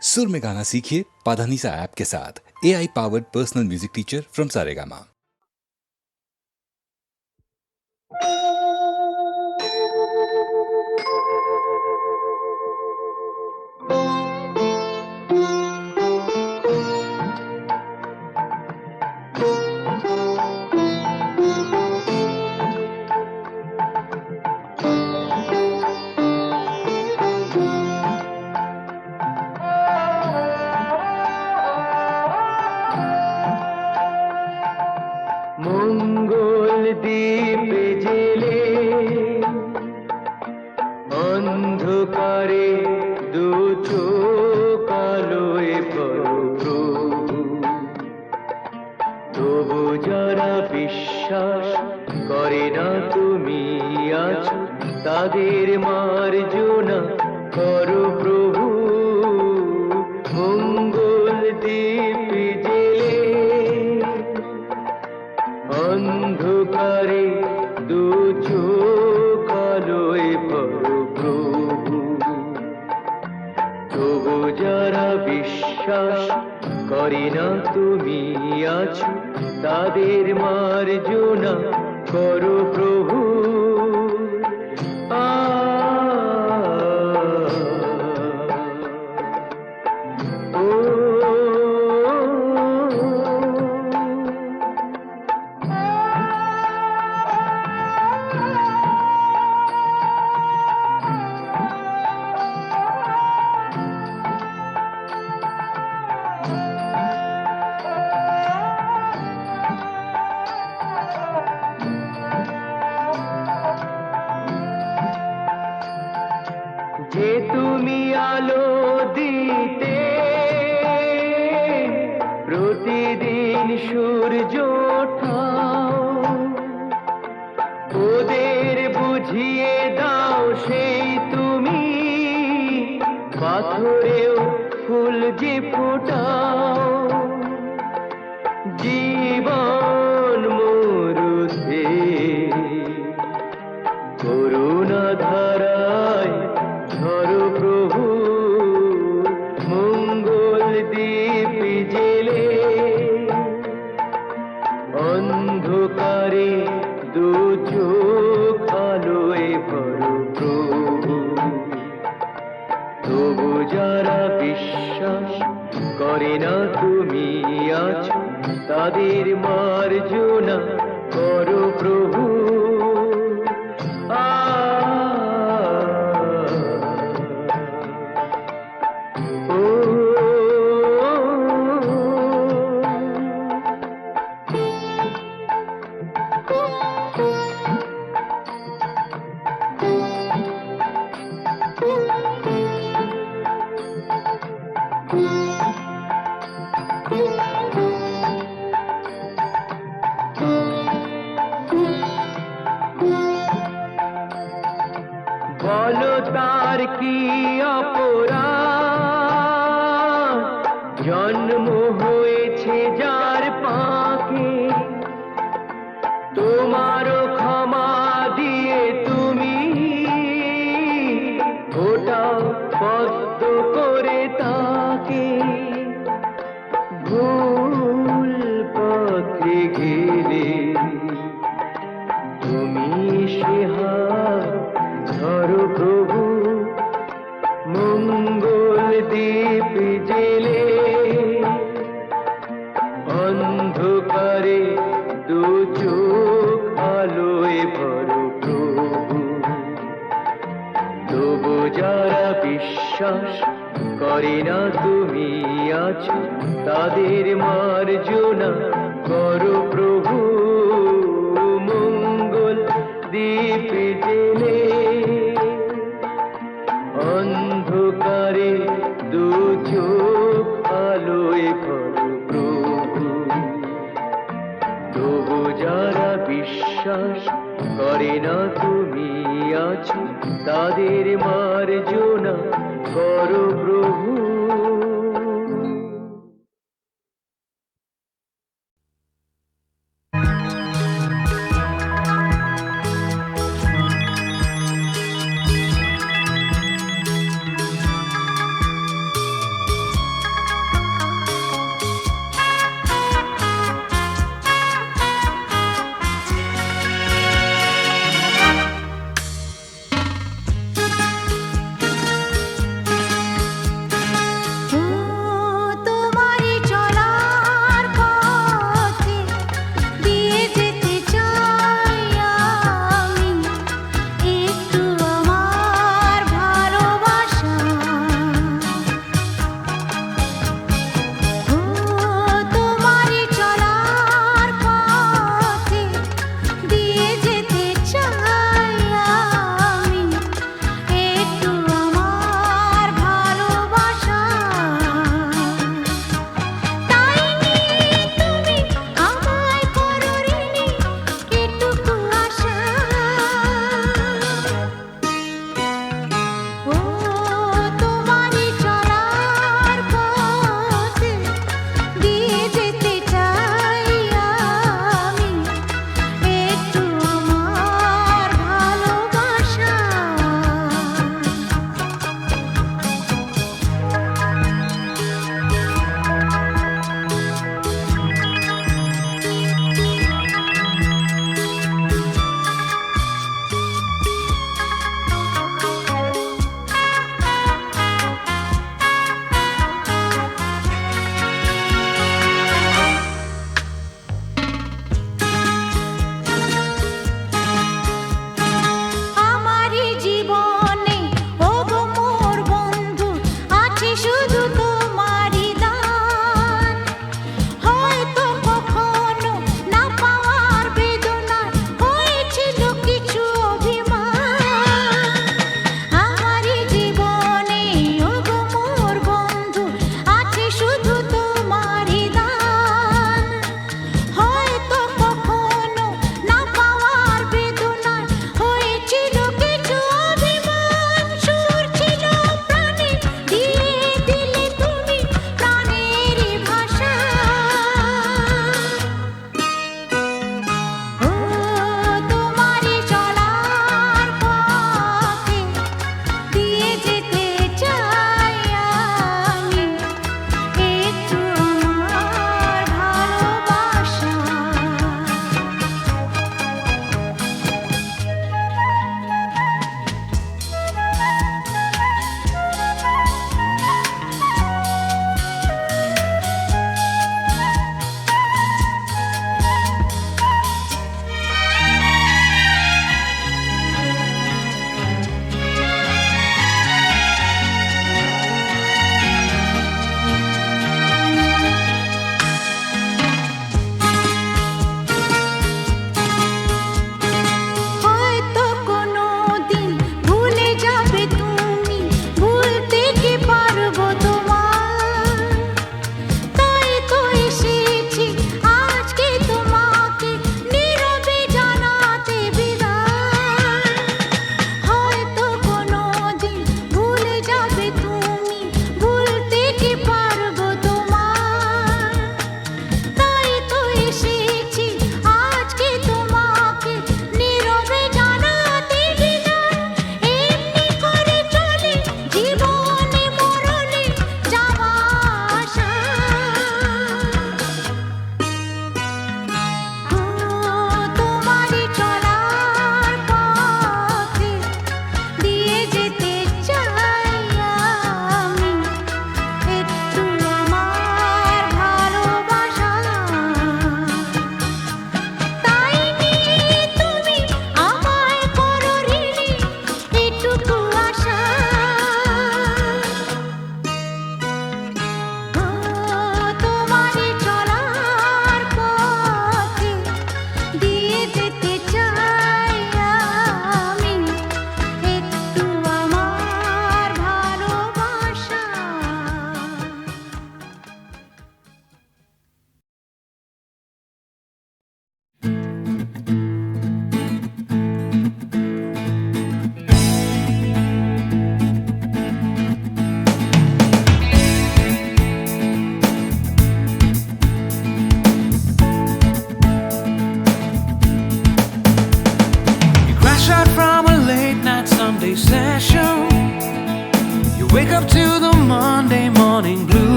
सुर में गाना सीखिए पाधानीसा ऐप के साथ। AI powered personal music teacher from Saregama. মঙ্গল দ্বীপ জেলে অন্ধকারে দু চোখ আলোয় প্রভু, তবু যারা বিশ্বাস করে না তুমি আছো, তাদের মার্জনা করো প্রভু। মঙ্গল দ্বীপ জেলে অন্ধকারে দু চোখ আলোয় প্রভু, তবু যারা বিশ্বাস করে না তুমি আছো, তাদের মার্জনা করো প্রভু। যে তুমি আলো দিতে প্রতিদিন সূর্য ওঠাও, ওদের বুঝিয়ে দাও সেই তুমি পাথরেও ফুল যে ফোটাও। জীবন মরুতে করুণা ধারায় ধরো প্রভু। মঙ্গল দ্বীপ জেলে অন্ধকারে দু চোখ আলোয় ভরো প্রভু, তবু যারা বিশ্বাস করে না তুমি আছো, তাদের মার্জনা করো প্রভু। বলো তার কি অপরাধ, জন্ম হয়েছে যার পাকে, তোমারও ক্ষমা দিয়ে তুমি ওটাও পদ্ম করে তাকে। ভুল পথে গেলে তুমি সে হাত ধরো প্রভু। মঙ্গল দ্বীপ জেলে অন্ধকারে দু চোখ আলোয় ভরো প্রভু, তবু যারা বিশ্বাস করে না তুমি আছো, তাদের মার্জনা করো প্রভু। মঙ্গল দ্বীপ জেলে অন্ধকারে দু চোখ আলোয় ভরো প্রভু, তবু যারা বিশ্বাস করে না তুমি আছো, তাদের মার্জনা করো প্রভু।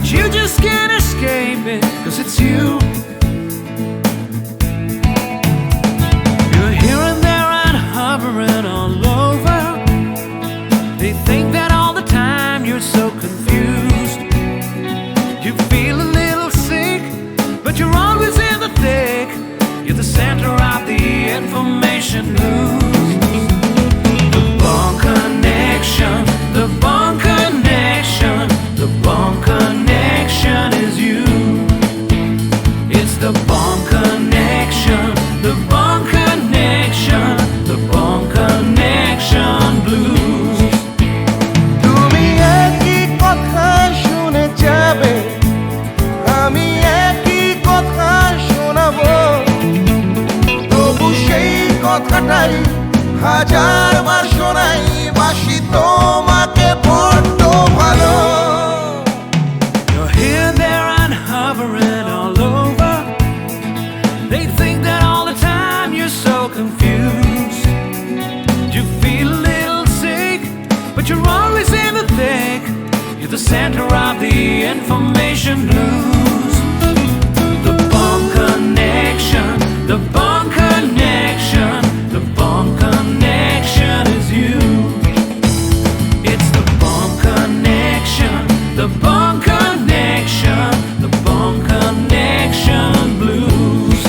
but you just can't escape it, 'cause it's you. You're here and there and hovering all over. They think that all the time you're so confused. You feel a little sick, but you're always in the thick. You're the center of the information news. The Bond Connection, the Bond Connection, the Bond Connection is you. It's the Bond Connection, the Bond Connection, the Bond Connection blues. তুমি একই কথা শুনে যাবে, আমি একই কথা শোনাবো, তবু সেই কথাটাই হাজারবার শোনাই, বাসি তোমাকে বড্ড ভালো। You're here, there, and hovering all over. They think that all the time you're so confused. You feel a little sick, but you're always in the thick. You're the center of the information news. The Bond Connection, the Bond Connection, the Bond Connection is you. It's the Bond Connection, the Bond Connection, the Bond Connection blues.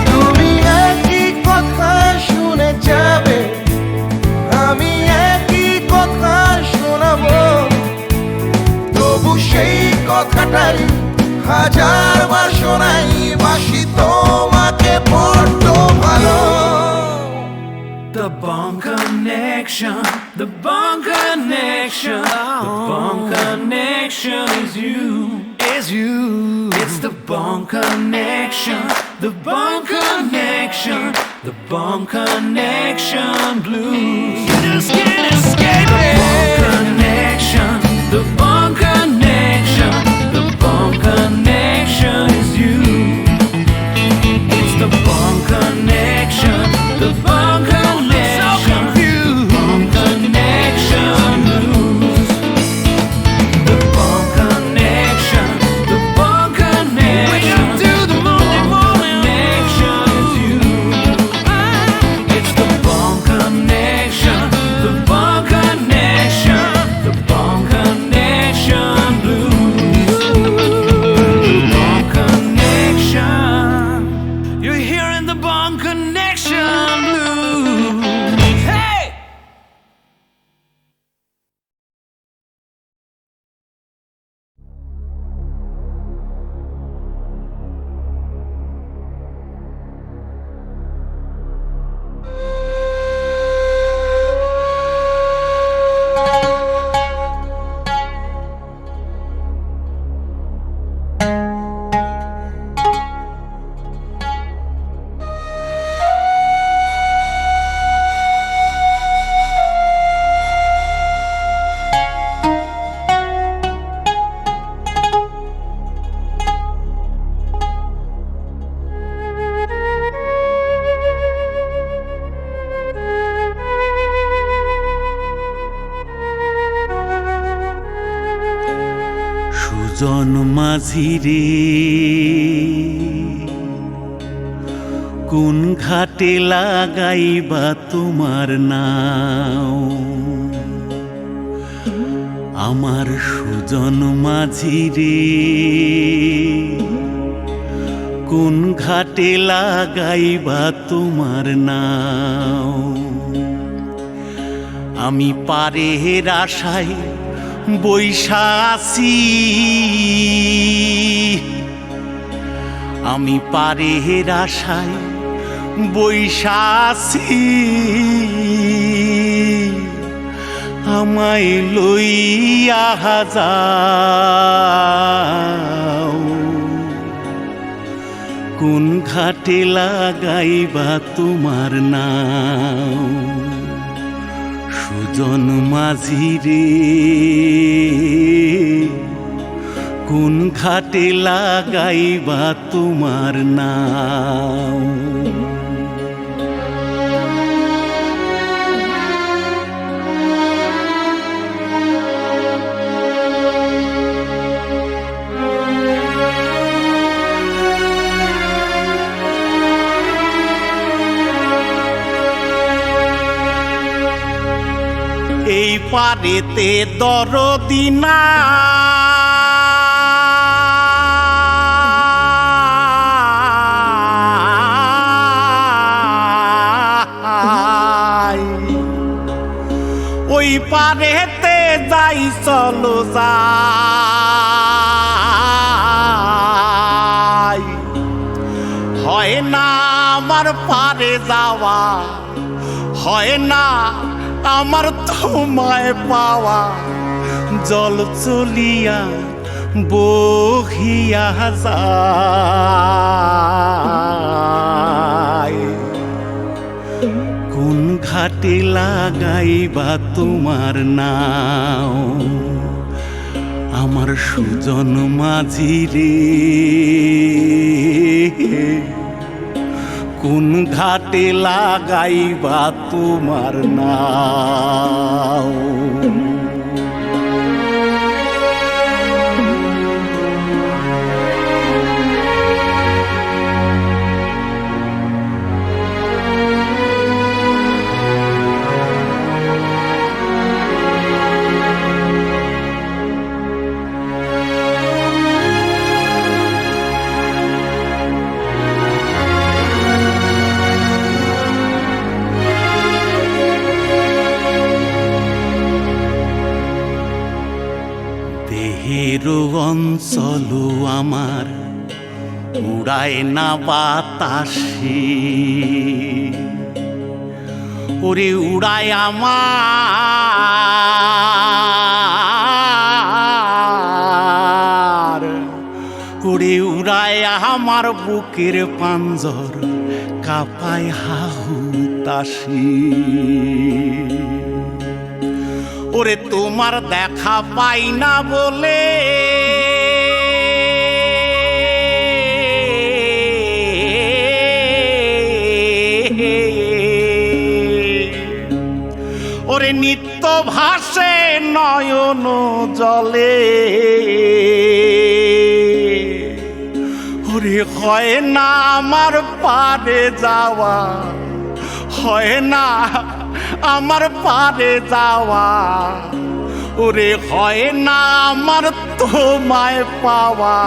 তুমি একই কথা শুনে যাবে, আমি একই কথা শোনাবো, তবু সেই কথাটাই হাজারবার শোনাই, বাসি তোমাকে বড্ড ভালো। The Bond Connection, the Bond Connection, the Bond Connection is you, is you. It's the Bond Connection, the Bond Connection, the Bond Connection blues. You just can't escape it. The Bond Connection, the Bond Connection, the Bond Connection is you. It's the Bond Connection, the Bond Connection, Bond Connection blues. The Bond Connection, the Bond Connection, wake up to the morning connection is you. It's the Bond Connection, the Bond Connection, the Bond Connection blues. The Bond Connection, you're hearing the Bond Connection blues. Hey! Sujan মাঝি রে, কোন ঘাটে লাগাইবা তোমার নাও? আমার সুজন মাঝি রে, কোন ঘাটে লাগাইবা তোমার নাও? আমি পারের আশায় বৈশা আছি, আমি পারের আশায় বৈশা আছি, আমায় লইয়া যাও। কোন ঘাটে লাগাইবা তোমার নাম সুজন মাঝি রে কোন ঘাটে লাগাইবা তোমার নাম এই পারেতে দরদি না ওই পারেতে যাই চলো যাই হয় না আমার পারে যাওয়া হয় না আমার তোমায় পাওয়া জল চলিয়া বহিয়া যায় কোন ঘাটে লাগাইবা তোমার নাও আমার সুজন মাঝি রে কোন ঘাটে লাগাইবা তোমার নাও দেহেরও অঞ্চল আমার উড়ায় না বাতাসে ওরে উড়ায় আমার ওরে উড়ায় আমার বুকের পাঞ্জর কাঁপায় হাহুতাশি ওরে তোমার দেখা পাই না বলে ওরে নিত্য ভাসে নয়ন জলে ওরে হয় না আমার পারে যাওয়া হয় না আমার পারে যাওয়া ওরে হয় না আমার তোমায় পাওয়া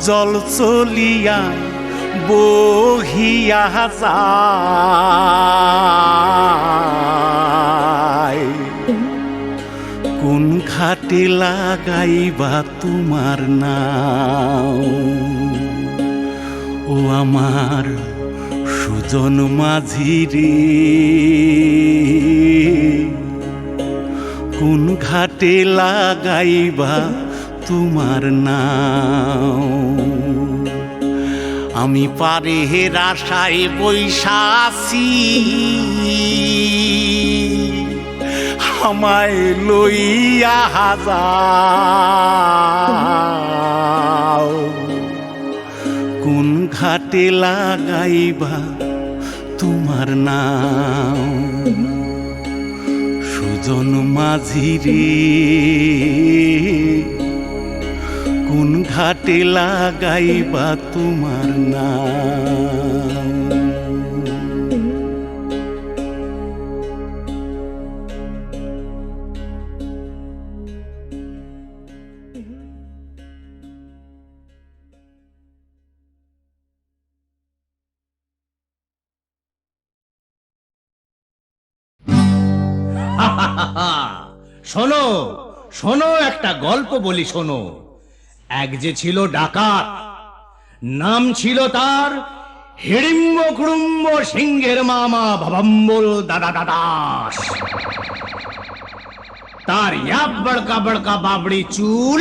জল চলিয়া বহিয়া যায় কোন ঘাটে লাগাইবা তোমার নাও ও আমার সুজন মাঝি রে কোন ঘাটে লাগাইবা তোমার নাও আমি পারে আশায় বৈশা আছি আমায় লইয়া যাও কোন ঘাটে লাগাইবা তোমার নাও সুজন মাঝি রে কোন ঘাটে লাগাইবা তোমার নাও শোনো শোনো একটা গল্প বলি শোনো এক যে ছিল ডাকাত নাম ছিল তার হিড়িম্ব কুড়ুম্ব সিংহের মামা ভবম্বল দাদা দাদাস তার ইয়াব বড়কা বড়কা বাবড়ি চুল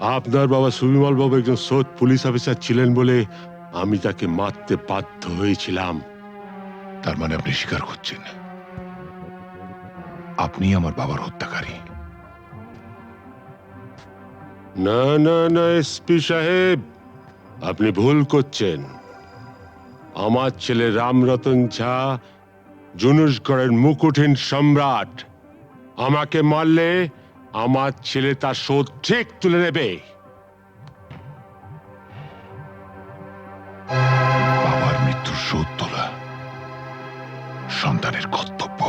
আপনার বাবা সুবিমল বাবু একজন সৎ পুলিশ অফিসার ছিলেন বলে আমি তাকে মারতে বাধ্য হয়েছিলাম। তার মানে আপনি স্বীকার করছেন আপনি আমার বাবার হত্যাকারী? না না না এসপি সাহেব, আপনি ভুল করছেন। আমার ছেলে রামরতন ঝা জুনুসগড়ের মুকুটহীন সম্রাট। আমাকে মারলে আমার ছেলে তার শোধ ঠিক তুলে নেবে। বাবার মৃত্যুর শোধ তোলা সন্তানের কর্তব্য।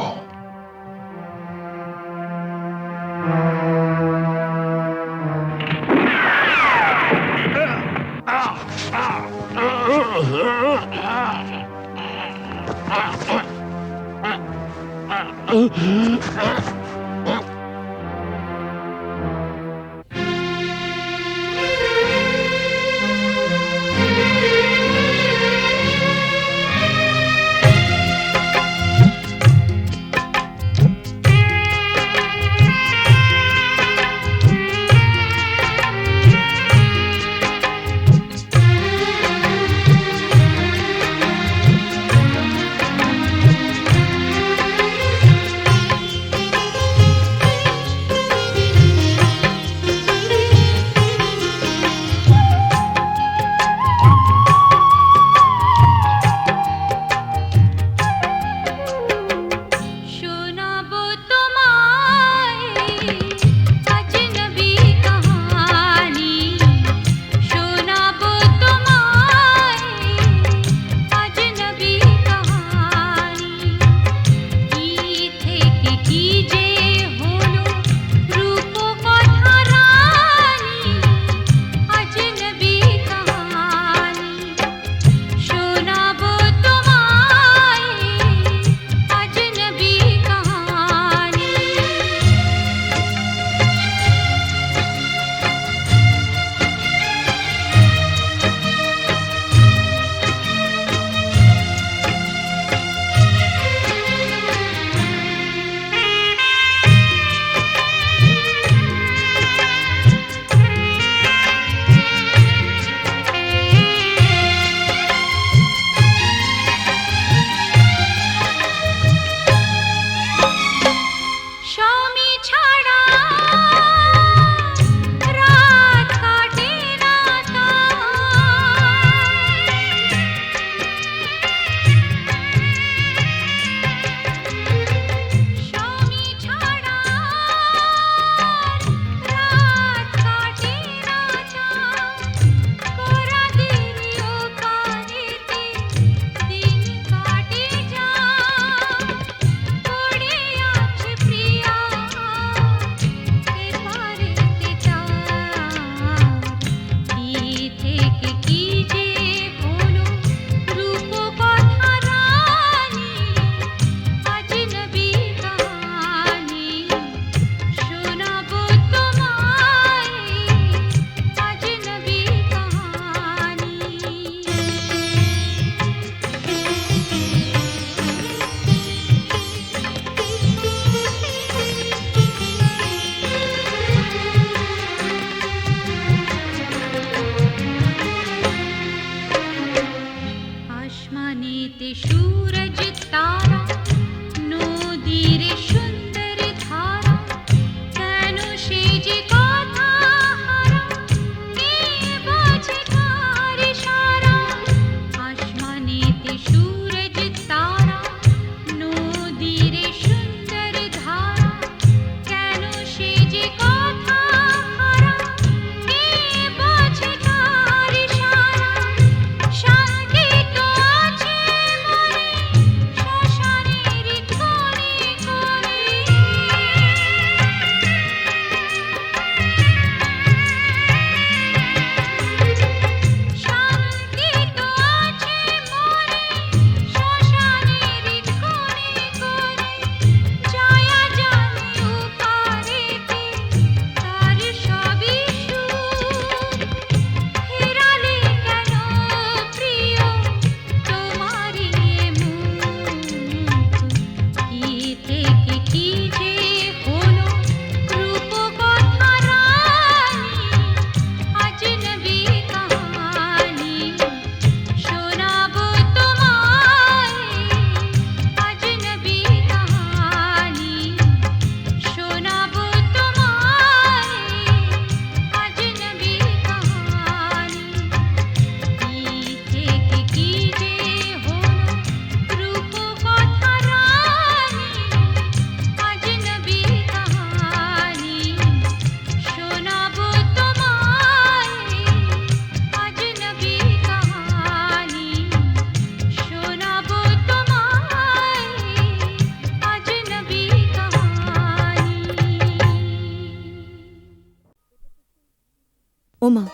ওমা,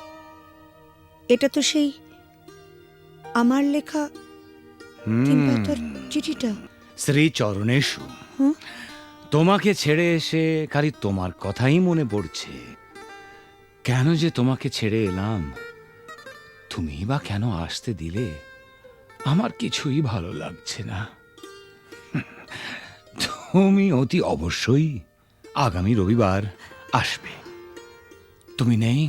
এটা তো সেই আমার লেখা তিন পাতার চিঠিটা। শ্রী চরণেশু, হুম? তোমাকে ছেড়ে এসে খালি তোমার কথাই মনে পড়ছে। কেন যে তোমাকে ছেড়ে এলাম, তুমি বা কেন আসতে দিলে, আমার কিছুই ভালো লাগছে না। তুমি অতি অবশ্যই আগামী রবিবার আসবে। তুমি নেই,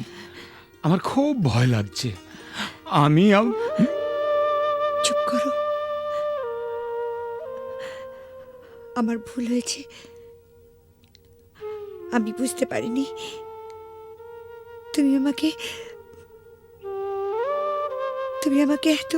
আমার খুব ভয় লাগছে। আমি চুপ করো, আমার ভুল হয়েছে। আমি বুঝতে পারিনি তুমি আমাকে এত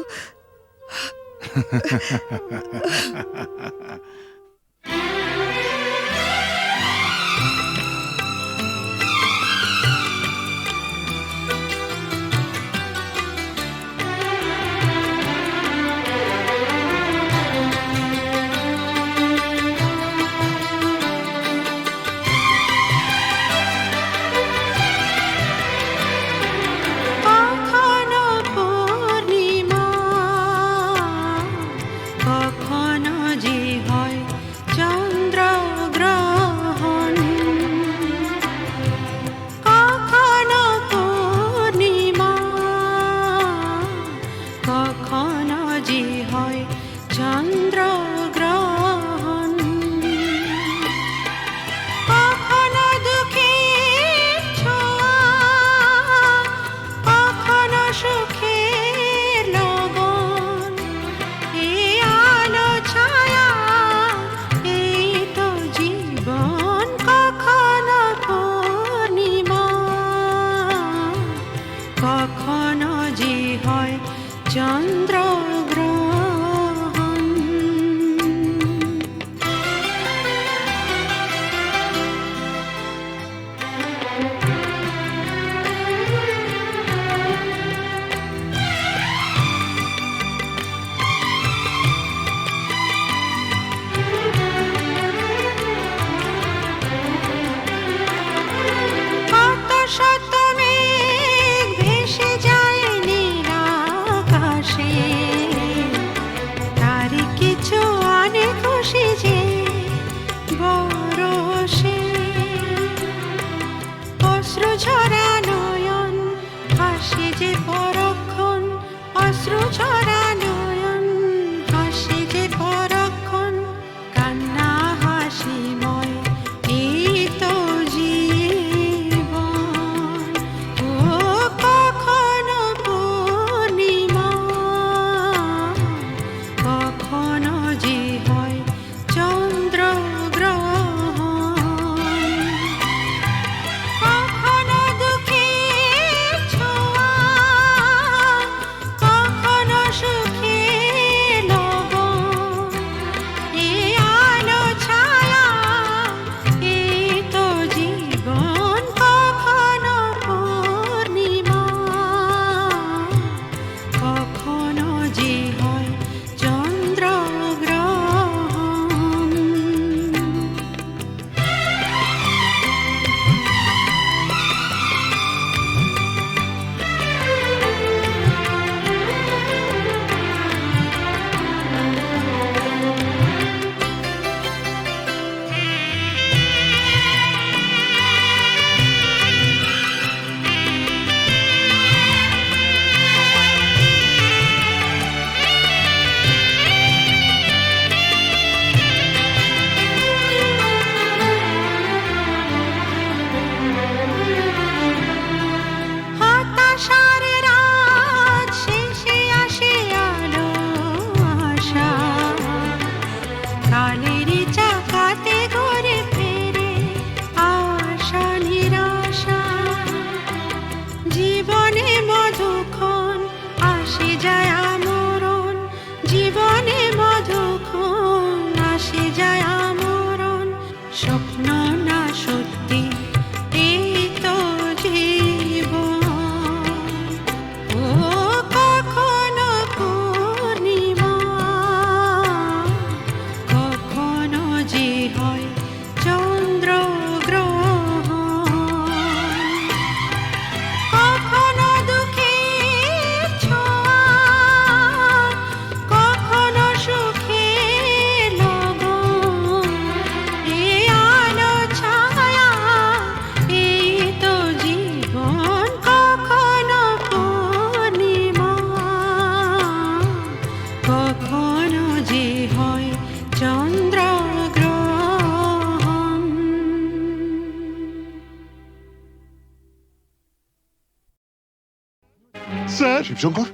স্যার শিবশঙ্কর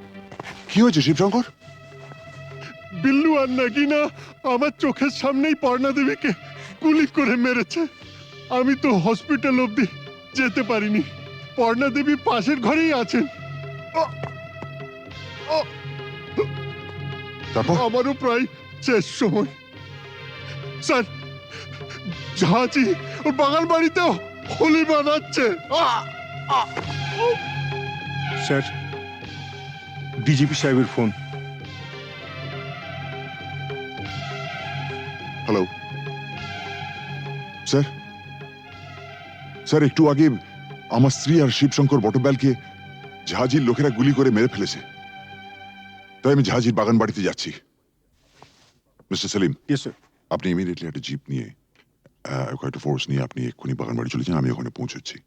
কি হয়েছে শিবশঙ্কর? বিল্লু আর নাগিনা আমার চোখের সামনেই পর্ণা দেবীকে গুলি করে মেরেছে। আমি তো হসপিটাল অবধি যেতে পারিনি। পর্ণা দেবী পাশের ঘরেই আছেন। তারপর আমারও প্রায় শেষ সময়। স্যার জাহাজি ওর বাগান বাড়িতেও হোলি বানাচ্ছে। স্যার ডিজিপি সাহেবের ফোন। হ্যালো স্যার, স্যার একটু আগে আমার স্ত্রী আর শিবশঙ্কর বটব্যালকে জাহাজির লোকেরা গুলি করে মেরে ফেলেছে। তাই আমি জাহাজির বাগান বাড়িতে যাচ্ছি। মিস্টার সেলিম, আপনি ইমিডিয়েটলি একটা জিপ নিয়ে কয়েকটা ফোর্স নিয়ে আপনি এক্ষুনি বাগান বাড়ি চলে যান, আমি ওখানে পৌঁছচ্ছি।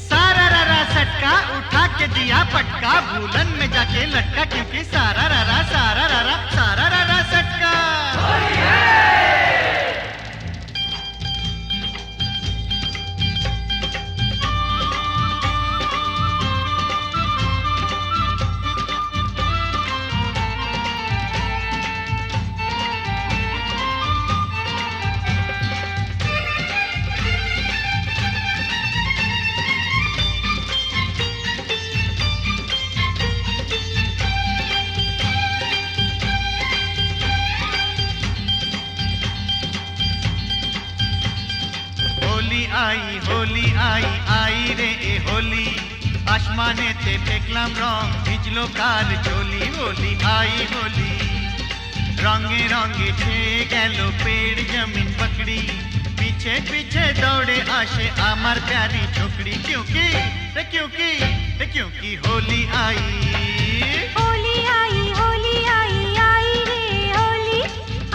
सारा रा सटका उठा के दिया पटका, भूलन में जाके लटका, क्योंकि सारा रा सटका। होली आई आई रे ए होली, आसमानेते देखलाम रंग भिजलो कार चोली। होली आई होली, रंगे रंगे छेয়ে গেল पेड़ जमीन पकड़ी, पीछे पीछे दौड़े आशे आमार प्यारी छोकरी। क्योंकि होली आई होली आई होली आई आई रे होली,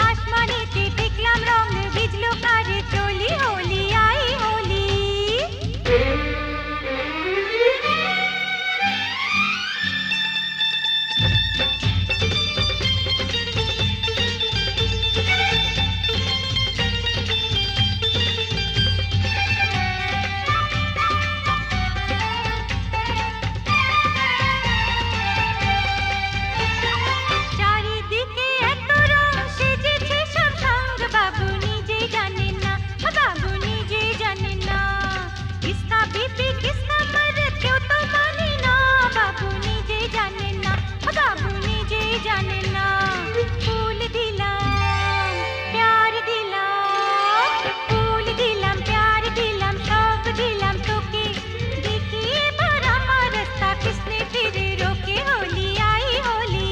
आसमानेते देखलाम रंग ভিজলো কারে চলি। होली आई होली। চারিদিকে এত রং সেজেছে সব সঙ্গ, বাবু নিজে জানে না, বাবু নিজে জানে না। কিসকা বিপি কিসকা মরদ কেউ তো মানে না, বাবু নিজে জানে না, বাবু নিজে জানে না। ফুল দিলাম প্যার দিলাম, ফুল দিলাম প্যার দিলাম, সব দিলাম তোকে, দেখি এবার আমার রাস্তা কিসনে ফিরে রোকে। होली आई होली।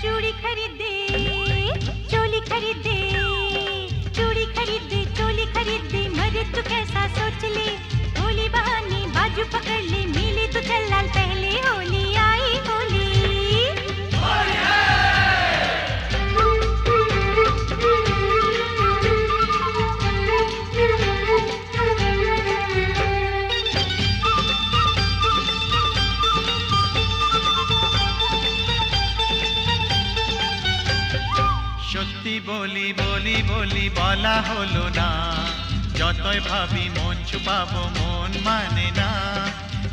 चूड़ी खरीदे चोली खरीदे, चूड़ी खरीदे चोली खरीदे, मरे तू कैसा सोच ले, होली बहाने बाजू पकड़ ले, मिली तो चल लाल पहले। होली आई होली। সত্যি বলি বলি বলি বলা হলো না, যতই ভাবি মন ছুপাবো মন মানে না।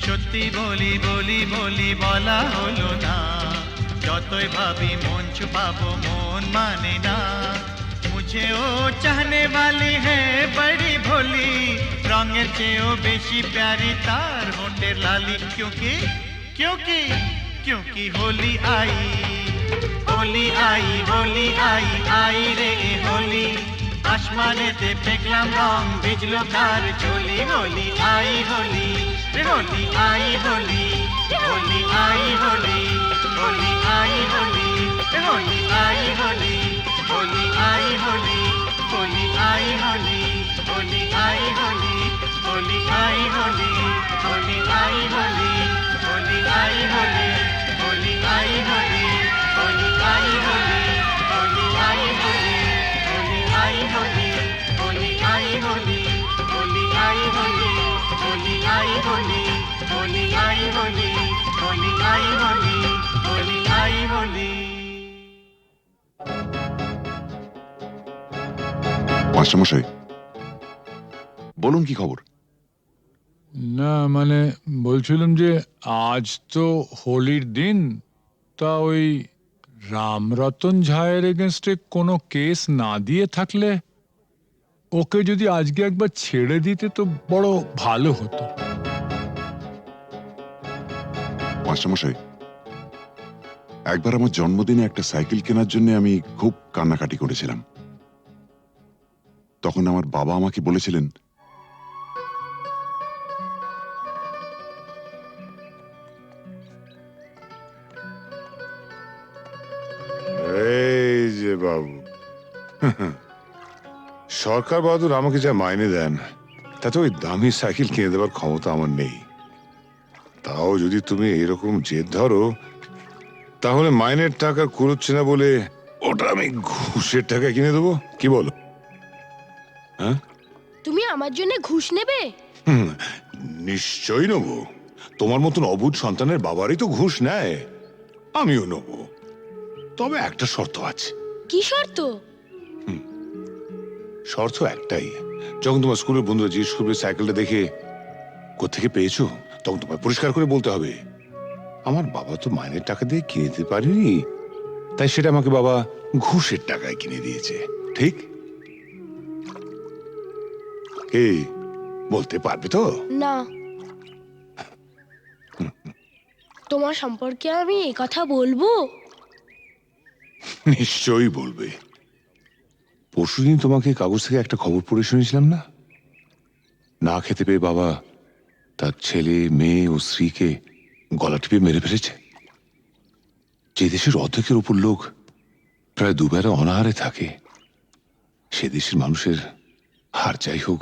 সত্যি বলি বলি বলি বলা হলো না, যতই ভাবি মন ছুপাবো মন মানে না। मुझे ओ चाहने वाली है बड़ी भोली, रंगेर চেয়েও বেশি प्यारी तार होठेर लाली। क्योंकि होली आई होली आई होली आई आई रे ए होली, आसमानेते देखलाम रंग भिजलो कार चोली। होली आई होली रे होली आई होली, होली आई होली, होली आई होली रे होली आई होली, होली आई होली, होली आई होली, होली आई होली, होली आई होली, होली आई होली, হোলি হোলি আই হোলি হোলি আই হোলি হোলি আই হোলি। মাস্টারমশাই বলুন কি খবর? না মানে বলছিলাম যে আজ তো হোলির দিন, তা ওই রামরতন ঝায়ের এগেনস্টে কোনো কেস না দিয়ে থাকলে ওকে যদি আজকে একবার ছেড়ে দিতে তো বড় ভালো হতো। মাস্টারমশাই একবার আমার জন্মদিনে একটা সাইকেল কেনার জন্য আমি খুব কান্নাকাটি করেছিলাম। তখন আমার বাবা আমাকে বলেছিলেন, এই যে বাবু, সরকার বাহাদুর আমাকে যা মাইনে দেন তাতে ওই দামি সাইকেল কিনে দেওয়ার ক্ষমতা আমার নেই। তাও যদি তুমি এরকম জেদ ধরো তাহলে মাইনের টাকা কুড়োচ্ছে না বলে ওটা আমি ঘুষের টাকায় কিনে দেবো, কি বলো? হ্যাঁ, তুমি আমার জন্য ঘুষ নেবে? নিশ্চয়ই নেবো। তোমার মতন অবুঝ সন্তানের বাবারই তো ঘুষ নেয়, আমিও নেবো। তবে একটা শর্ত আছে। কি শর্ত? শর্ত একটাই, যখন তোমার স্কুলের বন্ধুরা জিজ্ঞেস করবে সাইকেলটা দেখে কোত্থেকে পেয়েছো, তখন তোমায় পরিষ্কার করে বলতে হবে আমার বাবা তো মাইনের টাকা দিয়ে কিনে দিতে পারেনি, তাই সেটা আমাকে বাবা ঘুষের টাকায় কিনে দিয়েছে। ঠিক? এই বলতে পারবে তো? না, তোমার সম্পর্কে আমি এই কথা বলবো? নিশ্চয়ই বলবে। পরশুদিন তোমাকে কাগজ থেকে একটা খবর পড়ে শুনেছিলাম না? না খেতে পেয়ে বাবা তার ছেলে, মেয়ে ও স্ত্রীকে গলা টিপে মেরে ফেলেছে। যে দেশের অর্ধেকের উপর লোক প্রায় দুবেলা অনাহারে থাকে, সে দেশের মানুষের হার যাই হোক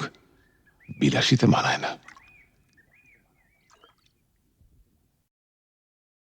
বিলাসিতে মানায় না।